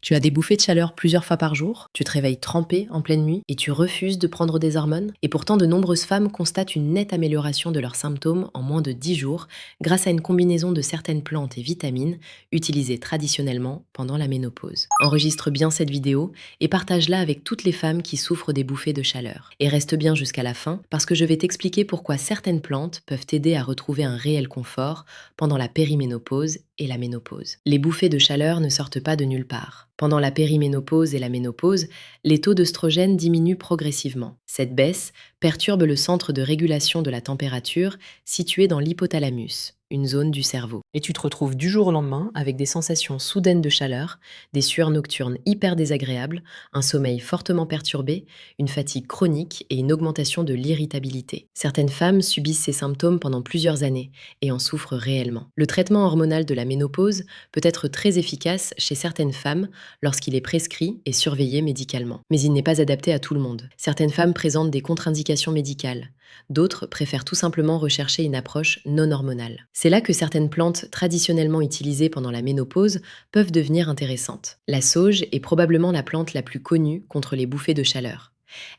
Tu as des bouffées de chaleur plusieurs fois par jour, tu te réveilles trempé en pleine nuit et tu refuses de prendre des hormones. Et pourtant, de nombreuses femmes constatent une nette amélioration de leurs symptômes en moins de 10 jours grâce à une combinaison de certaines plantes et vitamines utilisées traditionnellement pendant la ménopause. Enregistre bien cette vidéo et partage-la avec toutes les femmes qui souffrent des bouffées de chaleur. Et reste bien jusqu'à la fin parce que je vais t'expliquer pourquoi certaines plantes peuvent t'aider à retrouver un réel confort pendant la périménopause et la ménopause. Les bouffées de chaleur ne sortent pas de nulle part. Pendant la périménopause et la ménopause, les taux d'œstrogène diminuent progressivement. Cette baisse perturbe le centre de régulation de la température situé dans l'hypothalamus, une zone du cerveau. Et tu te retrouves du jour au lendemain avec des sensations soudaines de chaleur, des sueurs nocturnes hyper désagréables, un sommeil fortement perturbé, une fatigue chronique et une augmentation de l'irritabilité. Certaines femmes subissent ces symptômes pendant plusieurs années et en souffrent réellement. Le traitement hormonal de la ménopause peut être très efficace chez certaines femmes lorsqu'il est prescrit et surveillé médicalement. Mais il n'est pas adapté à tout le monde. Certaines femmes présentent des contre-indications médicales. D'autres préfèrent tout simplement rechercher une approche non hormonale. C'est là que certaines plantes traditionnellement utilisées pendant la ménopause peuvent devenir intéressantes. La sauge est probablement la plante la plus connue contre les bouffées de chaleur.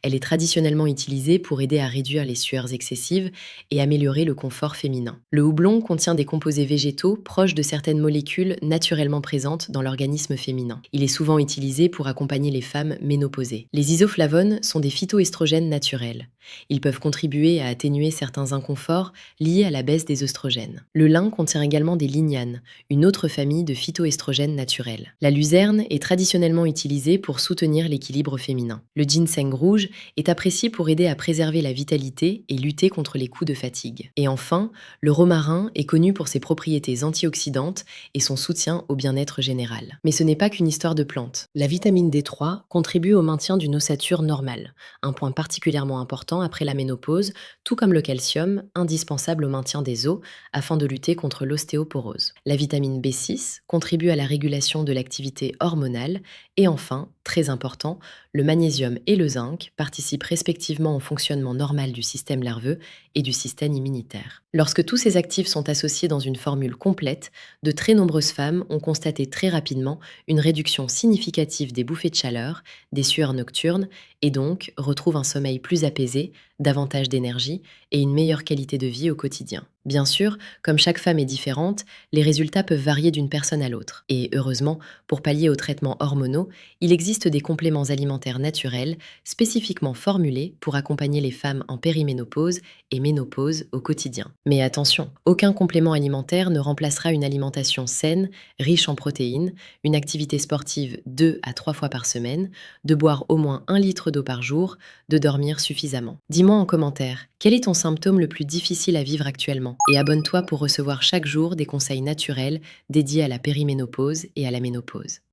Elle est traditionnellement utilisée pour aider à réduire les sueurs excessives et améliorer le confort féminin. Le houblon contient des composés végétaux proches de certaines molécules naturellement présentes dans l'organisme féminin. Il est souvent utilisé pour accompagner les femmes ménopausées. Les isoflavones sont des phytoestrogènes naturels. Ils peuvent contribuer à atténuer certains inconforts liés à la baisse des œstrogènes. Le lin contient également des lignanes, une autre famille de phytoestrogènes naturels. La luzerne est traditionnellement utilisée pour soutenir l'équilibre féminin. Le ginseng rouge est apprécié pour aider à préserver la vitalité et lutter contre les coups de fatigue. Et enfin, le romarin est connu pour ses propriétés antioxydantes et son soutien au bien-être général. Mais ce n'est pas qu'une histoire de plantes. La vitamine D3 contribue au maintien d'une ossature normale, un point particulièrement important après la ménopause, tout comme le calcium, indispensable au maintien des os afin de lutter contre l'ostéoporose. La vitamine B6 contribue à la régulation de l'activité hormonale et enfin, très important, le magnésium et le zinc participent respectivement au fonctionnement normal du système nerveux et du système immunitaire. Lorsque tous ces actifs sont associés dans une formule complète, de très nombreuses femmes ont constaté très rapidement une réduction significative des bouffées de chaleur, des sueurs nocturnes et donc retrouvent un sommeil plus apaisé, davantage d'énergie et une meilleure qualité de vie au quotidien. Bien sûr, comme chaque femme est différente, les résultats peuvent varier d'une personne à l'autre. Et heureusement, pour pallier aux traitements hormonaux, il existe des compléments alimentaires naturels spécifiquement formulés pour accompagner les femmes en périménopause et ménopause au quotidien. Mais attention, aucun complément alimentaire ne remplacera une alimentation saine, riche en protéines, une activité sportive 2 à 3 fois par semaine, de boire au moins 1 litre d'eau par jour, de dormir suffisamment. Dis-moi en commentaire, quel est ton symptôme le plus difficile à vivre actuellement? Et abonne-toi pour recevoir chaque jour des conseils naturels dédiés à la périménopause et à la ménopause.